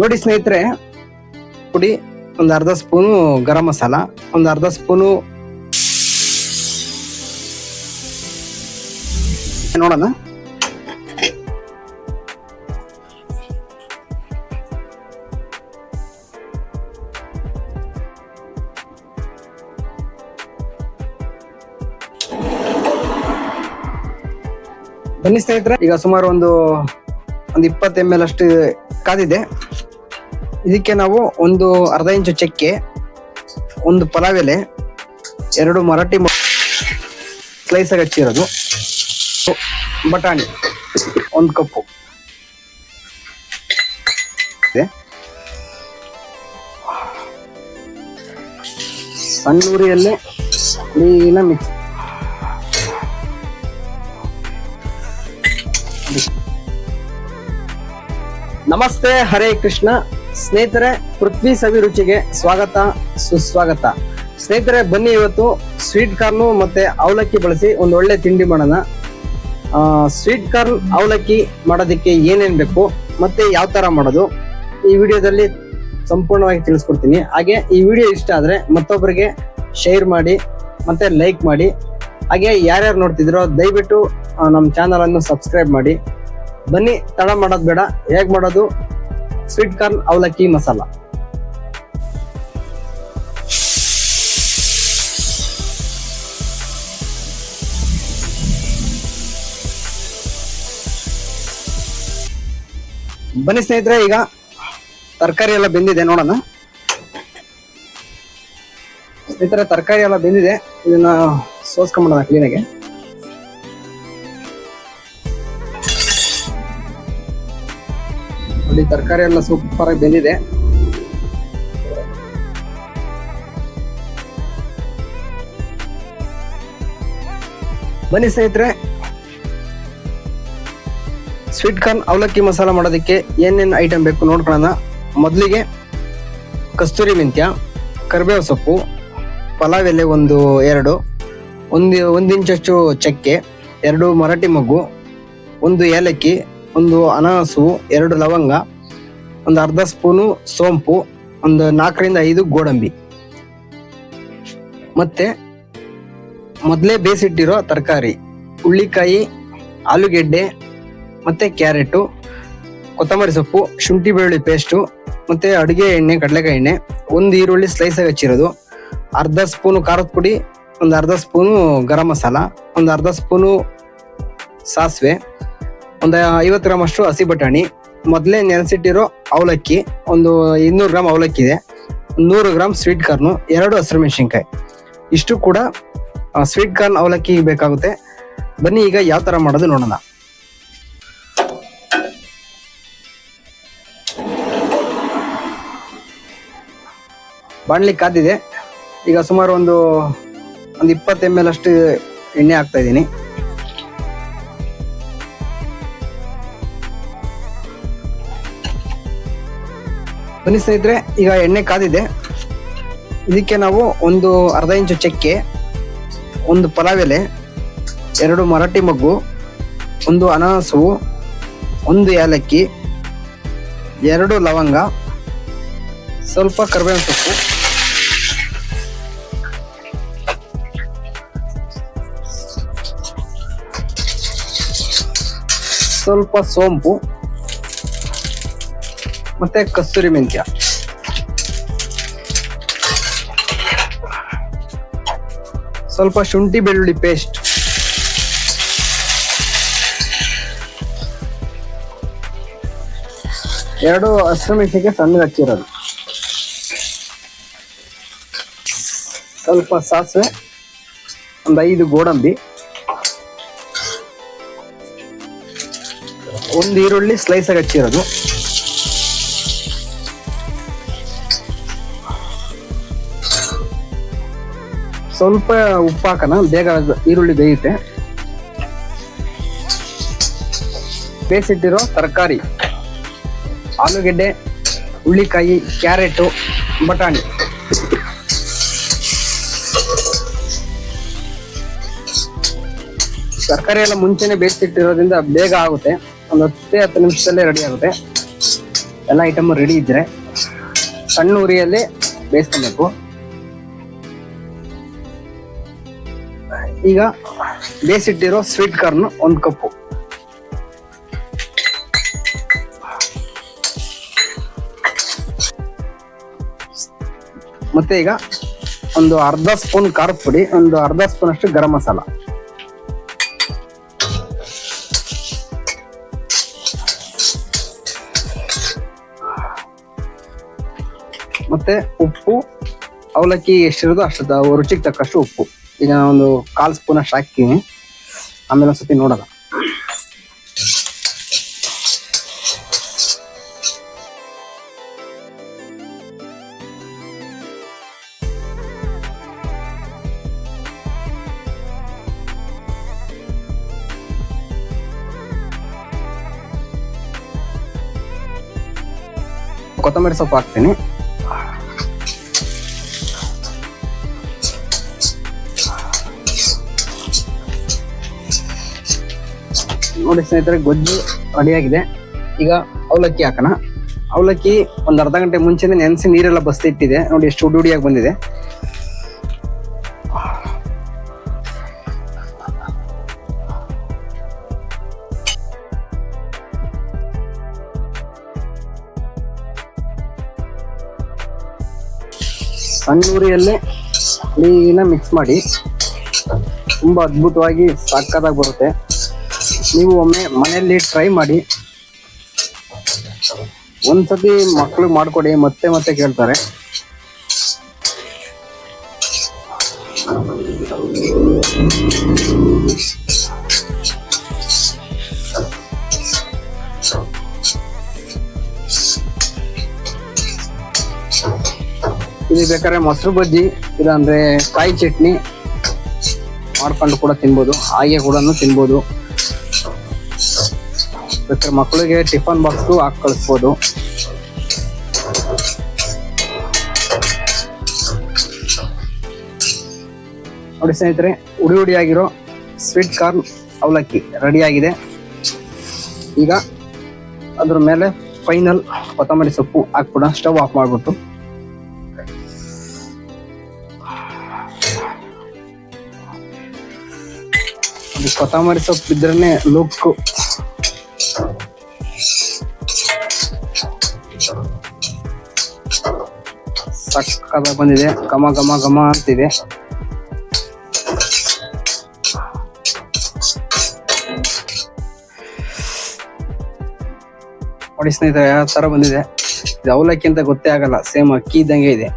ನೋಡಿ ಸ್ನೇಹಿತರೆ, ಪುಡಿ ಒಂದು ಅರ್ಧ ಸ್ಪೂನು ಗರಂ ಮಸಾಲ, ಒಂದು ಅರ್ಧ ಸ್ಪೂನು ನೋಡೋಣ. ಬನ್ನಿ ಸ್ನೇಹಿತರೆ, ಈಗ ಸುಮಾರು ಒಂದು 20 ml ಅಷ್ಟು ಕಾದಿದೆ. ಇದಕ್ಕೆ ನಾವು ಒಂದು ಅರ್ಧ ಇಂಚು ಚಕ್ಕೆ, ಒಂದು ಪಲಾವ್ ಎಲೆ, 2 ಮರಾಠಿ ಸ್ಲೈಸ್ ಆಗಿ ಹಚ್ಚಿರೋದು, ಬಟಾಣಿ 1 ಕಪ್ಪು, ಸಣ್ಣ ಉರಿಯಲ್ಲೇ ಕ್ಲೀನ ಮಿಕ್ಸ್. ನಮಸ್ತೆ, ಹರೇ ಕೃಷ್ಣ ಸ್ನೇಹಿತರೆ. ಪೃಥ್ವಿ ಸವಿರುಚಿಗೆ ಸ್ವಾಗತ, ಸುಸ್ವಾಗತ ಸ್ನೇಹಿತರೆ. ಬನ್ನಿ, ಇವತ್ತು ಸ್ವೀಟ್ ಕಾರ್ನ್ ಮತ್ತೆ ಅವಲಕ್ಕಿ ಬಳಸಿ ಒಂದು ಒಳ್ಳೆ ತಿಂಡಿ ಮಾಡೋಣ. ಸ್ವೀಟ್ ಕಾರ್ನ್ ಅವಲಕ್ಕಿ ಮಾಡೋದಕ್ಕೆ ಏನೇನ್ ಬೇಕು ಮತ್ತೆ ಯಾವ ತರ ಮಾಡೋದು ಈ ವಿಡಿಯೋದಲ್ಲಿ ಸಂಪೂರ್ಣವಾಗಿ ತಿಳಿಸ್ಕೊಡ್ತೀನಿ. ಹಾಗೆ ಈ ವಿಡಿಯೋ ಇಷ್ಟ ಆದ್ರೆ ಮತ್ತೊಬ್ಬರಿಗೆ ಶೇರ್ ಮಾಡಿ ಮತ್ತೆ ಲೈಕ್ ಮಾಡಿ. ಹಾಗೆ ಯಾರ್ಯಾರು ನೋಡ್ತಿದ್ರೋ ದಯವಿಟ್ಟು ನಮ್ಮ ಚಾನಲ್ ಅನ್ನು ಸಬ್ಸ್ಕ್ರೈಬ್ ಮಾಡಿ. ಬನ್ನಿ, ತಡ ಮಾಡೋದು ಬೇಡ, ಹೇಗ್ ಮಾಡೋದು ಸ್ವೀಟ್ ಕಾರ್ನ್ ಅವಲಕ್ಕಿ ಮಸಾಲ. ಬನ್ನಿ ಸ್ನೇಹಿತರೆ, ಈಗ ತರಕಾರಿ ಎಲ್ಲ ಬೆಂದಿದೆ, ನೋಡೋಣ. ಸ್ನೇಹಿತರೆ, ತರಕಾರಿ ಎಲ್ಲ ಬೆಂದಿದೆ, ಇದನ್ನ ಸೋಸ್ಕೊಂಡ್ಬಿಡೋಣ ಕ್ಲೀನಾಗೆ. ನೋಡಿ, ತರಕಾರಿ ಎಲ್ಲ ಸೂಪರ್ ಆಗಿ ಬೆಂದಿದೆ. ಬನ್ನಿ ಸ್ನೇಹಿತರೆ, ಸ್ವೀಟ್ ಕಾರ್ನ್ ಅವಲಕ್ಕಿ ಮಸಾಲ ಮಾಡೋದಕ್ಕೆ ಏನೇನು ಐಟಮ್ ಬೇಕು ನೋಡ್ಕೊಳ್ಳೋಣ. ಮೊದಲಿಗೆ ಕಸ್ತೂರಿ ಮೆಂತ್ಯ, ಕರಿಬೇವು ಸೊಪ್ಪು, ಪಲಾವ್ ಎಲೆ ಒಂದು 1 ಇಂಚಷ್ಟು ಚಕ್ಕೆ, 2 ಮರಾಠಿ ಮೊಗ್ಗು, 1 ಏಲಕ್ಕಿ, 1 ಅನಾನಸು, 2 ಲವಂಗ, ಒಂದು ಅರ್ಧ ಸ್ಪೂನು ಸೋಂಪು, ಒಂದು 4 ರಿಂದ 5 ಗೋಡಂಬಿ, ಮತ್ತೆ ಮೊದಲೇ ಬೇಯಿಸಿಟ್ಟಿರೋ ತರಕಾರಿ, ಹುಳ್ಳಿಕಾಯಿ, ಆಲೂಗೆಡ್ಡೆ ಮತ್ತೆ ಕ್ಯಾರೆಟು, ಕೊತ್ತಂಬರಿ ಸೊಪ್ಪು, ಶುಂಠಿ ಬೆಳ್ಳುಳ್ಳಿ ಪೇಸ್ಟು, ಮತ್ತೆ ಅಡುಗೆ ಎಣ್ಣೆ, ಕಡಲೆಕಾಯಿ ಎಣ್ಣೆ, 1 ಈರುಳ್ಳಿ ಸ್ಲೈಸ್ ಆಗಿ ಹಚ್ಚಿರೋದು, ಅರ್ಧ ಸ್ಪೂನು ಖಾರದ ಪುಡಿ, ಒಂದು ಅರ್ಧ ಸ್ಪೂನು ಗರಂ ಮಸಾಲ, ಒಂದು ಅರ್ಧ ಸ್ಪೂನು ಸಾಸಿವೆ, ಒಂದು 50 ಗ್ರಾಮ್ ಅಷ್ಟು ಹಸಿ ಬಟಾಣಿ, ಮೊದಲೇ ನೆನೆಸಿಟ್ಟಿರೋ ಅವಲಕ್ಕಿ, ಒಂದು 200 ಗ್ರಾಮ್ ಅವಲಕ್ಕಿ ಇದೆ, 100 ಗ್ರಾಮ್ ಸ್ವೀಟ್ ಕಾರ್ನು, 2 ಹಸಿರು ಮೆಣಸಿನ್ಕಾಯಿ. ಇಷ್ಟು ಕೂಡ ಸ್ವೀಟ್ ಕಾರ್ನ್ ಅವಲಕ್ಕಿ ಬೇಕಾಗುತ್ತೆ. ಬನ್ನಿ, ಈಗ ಯಾವ ತರ ಮಾಡೋದು ನೋಡೋಣ. ಬಾಣಲಿ ಕಾದಿದೆ. ಈಗ ಸುಮಾರು ಒಂದು 20 ml ಅಷ್ಟು ಎಣ್ಣೆ ಹಾಕ್ತಾ ಇದ್ದೀನಿ. ಬನ್ನಿ ಸ್ನೇಹಿತರೆ, ಈಗ ಎಣ್ಣೆ ಕಾದಿದೆ. ಇದಕ್ಕೆ ನಾವು ಒಂದು ಅರ್ಧ ಇಂಚು ಚಕ್ಕೆ, 1 ಪಲಾವ್ ಎಲೆ, 2 ಮರಾಠಿ ಮೊಗ್ಗು, 1 ಅನಾನಸು, 1 ಏಲಕ್ಕಿ, 2 ಲವಂಗ, ಸ್ವಲ್ಪ ಕರಿಬೇವಿನ ಸೊಪ್ಪು, ಸ್ವಲ್ಪ ಸೋಂಪು ಮತ್ತೆ ಕಸ್ತೂರಿ ಮೆಂತ್ಯ. ಸ್ವಲ್ಪ ಶುಂಠಿ ಬೆಳ್ಳುಳ್ಳಿ ಪೇಸ್ಟ್, ಎರಡು ಹಸಿರು ಮೆಣಸಿನಕಾಯಿ ಸಣ್ಣಗೆ ಹಚ್ಚಿರೋದು, ಸ್ವಲ್ಪ ಸಾಸಿವೆ, ಒಂದು 5 ಗೋಡಂಬಿ, 1 ಈರುಳ್ಳಿ ಸ್ಲೈಸ್ ಆಗಿ ಹಚ್ಚಿರೋದು, ಸ್ವಲ್ಪ ಉಪ್ಪು ಹಾಕೋಣ, ಬೇಗ ಈರುಳ್ಳಿ ಬೇಯುತ್ತೆ. ಬೇಯಿಸಿಟ್ಟಿರೋ ತರಕಾರಿ, ಆಲೂಗೆಡ್ಡೆ, ಹುಳ್ಳಿಕಾಯಿ, ಕ್ಯಾರೆಟು, ಬಟಾಣಿ, ತರಕಾರಿ ಎಲ್ಲ ಮುಂಚೆನೆ ಬೇಯಿಸಿಟ್ಟಿರೋದ್ರಿಂದ ಬೇಗ ಆಗುತ್ತೆ, ಒಂದು 10 ನಿಮಿಷದಲ್ಲೇ ರೆಡಿ ಆಗುತ್ತೆ. ಎಲ್ಲ ಐಟಮ್ ರೆಡಿ ಇದ್ರೆ ಸಣ್ಣ ಉರಿಯಲ್ಲಿ ಬೇಯಿಸ್ಕೊಬೇಕು. ಈಗ ಬೇಯಿಸಿಟ್ಟಿರೋ ಸ್ವೀಟ್ ಕಾರ್ನ್ 1 ಕಪ್ಪು, ಮತ್ತೆ ಈಗ ಒಂದು ಅರ್ಧ ಸ್ಪೂನ್ ಖಾರದ ಪುಡಿ, ಒಂದು ಅರ್ಧ ಸ್ಪೂನ್ ಅಷ್ಟು ಗರಂ ಮಸಾಲ, ಮತ್ತೆ ಉಪ್ಪು, ಅವಲಕ್ಕಿ ಎಷ್ಟಿರೋದು ಅಷ್ಟು ರುಚಿಗೆ ತಕ್ಕಷ್ಟು ಉಪ್ಪು. ಈಗ ಒಂದು 1/4 ಸ್ಪೂನ್ ಅಷ್ಟು ಹಾಕ್ತೀನಿ, ಆಮೇಲೆ ಒಂದ್ಸತಿ ನೋಡೋಣ. ಕೊತ್ತಂಬರಿ ಸೊಪ್ಪು ಹಾಕ್ತೀನಿ. ನೋಡಿ ಸ್ನೇಹಿತರೆ, ಗೊಜ್ಜು ರೆಡಿಯಾಗಿದೆ. ಈಗ ಅವಲಕ್ಕಿ ಹಾಕೋಣ. ಅವಲಕ್ಕಿ ಒಂದು ಅರ್ಧ ಗಂಟೆ ಮುಂಚೆನೆ ನೆನೆಸಿ ನೀರೆಲ್ಲ ಬಸ್ತಿ ಇಟ್ಟಿದೆ. ನೋಡಿ ಎಷ್ಟು ಉಡುಡಿಯಾಗಿ ಬಂದಿದೆ. ಸಣ್ಣ ಉರಿಯಲ್ಲೇ ಕ್ಲೀನ ಮಿಕ್ಸ್ ಮಾಡಿ, ತುಂಬಾ ಅದ್ಭುತವಾಗಿ ಸಕ್ಕತ್ತಾಗಿ ಬರುತ್ತೆ. ನೀವು ಒಮ್ಮೆ ಮನೆಯಲ್ಲಿ ಟ್ರೈ ಮಾಡಿ. ಒಂದ್ಸತಿ ಮಕ್ಳಿಗೆ ಮಾಡ್ಕೊಡಿ, ಮತ್ತೆ ಮತ್ತೆ ಕೇಳ್ತಾರೆ. ಇದು ಬೇಕಾದ್ರೆ ಮೊಸರು ಬಜ್ಜಿ, ಇಲ್ಲಾಂದ್ರೆ ಕಾಯಿ ಚಟ್ನಿ ಮಾಡ್ಕೊಂಡು ಕೂಡ ತಿನ್ಬೋದು, ಹಾಗೆ ಕೂಡ ತಿನ್ಬೋದು. ಬೇಕಾದ್ರೆ ಮಕ್ಕಳಿಗೆ ಟಿಫನ್ ಬಾಕ್ಸ್ ಹಾಕಿ ಕಳಿಸ್ಬೋದು. ನೋಡಿ ಸ್ನೇಹಿತರೆ, ಉಡಿ ಉಡಿಯಾಗಿರೋ ಸ್ವೀಟ್ ಕಾರ್ನ್ ಅವಲಕ್ಕಿ ರೆಡಿಯಾಗಿದೆ. ಈಗ ಅದ್ರ ಮೇಲೆ ಫೈನಲ್ ಕೊತ್ತಂಬರಿ ಸೊಪ್ಪು ಹಾಕ್ಬಿಡ. ಸ್ಟವ್ ಆಫ್ ಮಾಡ್ಬಿಟ್ಟು ಕೊತ್ತಂಬರಿ ಸೊಪ್ಪು ಇದ್ರೇನೆ ಲುಕ್. ಸಕ್ಕತ್ತಾಗಿ ಬಂದಿದೆ, ಘಮ ಘಮ ಘಮ ಅಂತಿದೆ. ನೋಡಿ ಸ್ನೇಹಿತರೆ, ಯಾವ ತರ ಬಂದಿದೆ. ಇದು ಅವಲಕ್ಕಿ ಅಂತ ಗೊತ್ತೇ ಆಗಲ್ಲ, ಸೇಮ್ ಅಕ್ಕಿ ಇದ್ದಂಗೆ ಇದೆ.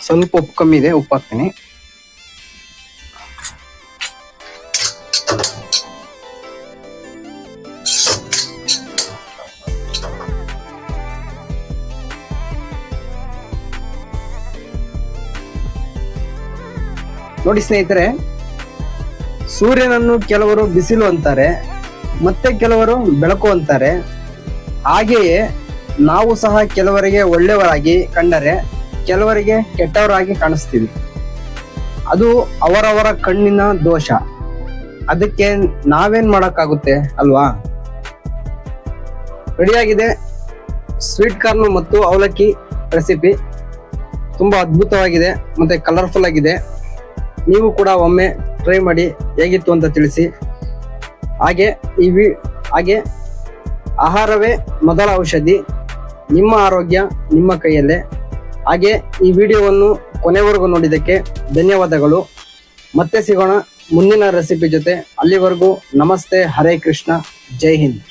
ಸ್ವಲ್ಪ ಉಪ್ಪು ಕಮ್ಮಿ ಇದೆ, ಉಪ್ಪು ಹಾಕ್ತೀನಿ. ನೋಡಿ ಸ್ನೇಹಿತರೆ, ಸೂರ್ಯನನ್ನು ಕೆಲವರು ಬಿಸಿಲು ಅಂತಾರೆ, ಮತ್ತೆ ಕೆಲವರು ಬೆಳಕು ಅಂತಾರೆ. ಹಾಗೆಯೇ ನಾವು ಸಹ ಕೆಲವರಿಗೆ ಒಳ್ಳೆಯವರಾಗಿ ಕಂಡರೆ ಕೆಲವರಿಗೆ ಕೆಟ್ಟವರಾಗಿ ಕಾಣಿಸ್ತೀವಿ. ಅದು ಅವರವರ ಕಣ್ಣಿನ ದೋಷ. ಅದಕ್ಕೆ ನಾವೇನ್ ಮಾಡಕ್ಕಾಗುತ್ತೆ ಅಲ್ವಾ? ರೆಡಿಯಾಗಿದೆ ಸ್ವೀಟ್ ಕಾರ್ನ್ ಮತ್ತು ಅವಲಕ್ಕಿ ರೆಸಿಪಿ. ತುಂಬಾ ಅದ್ಭುತವಾಗಿದೆ ಮತ್ತೆ ಕಲರ್ಫುಲ್ ಆಗಿದೆ. ನೀವು ಕೂಡ ಒಮ್ಮೆ ಟ್ರೈ ಮಾಡಿ ಹೇಗಿತ್ತು ಅಂತ ತಿಳಿಸಿ. ಹಾಗೆ ಆಹಾರವೇ ಮೊದಲ ಔಷಧಿ. ನಿಮ್ಮ ಆರೋಗ್ಯ ನಿಮ್ಮ ಕೈಯಲ್ಲೇ. ಹಾಗೆ ಈ ವಿಡಿಯೋವನ್ನು ಕೊನೆವರೆಗೂ ನೋಡಿದ್ದಕ್ಕೆ ಧನ್ಯವಾದಗಳು. ಮತ್ತೆ ಸಿಗೋಣ ಮುಂದಿನ ರೆಸಿಪಿ ಜೊತೆ. ಅಲ್ಲಿವರೆಗೂ ನಮಸ್ತೆ, ಹರೇ ಕೃಷ್ಣ, ಜೈ ಹಿಂದ್.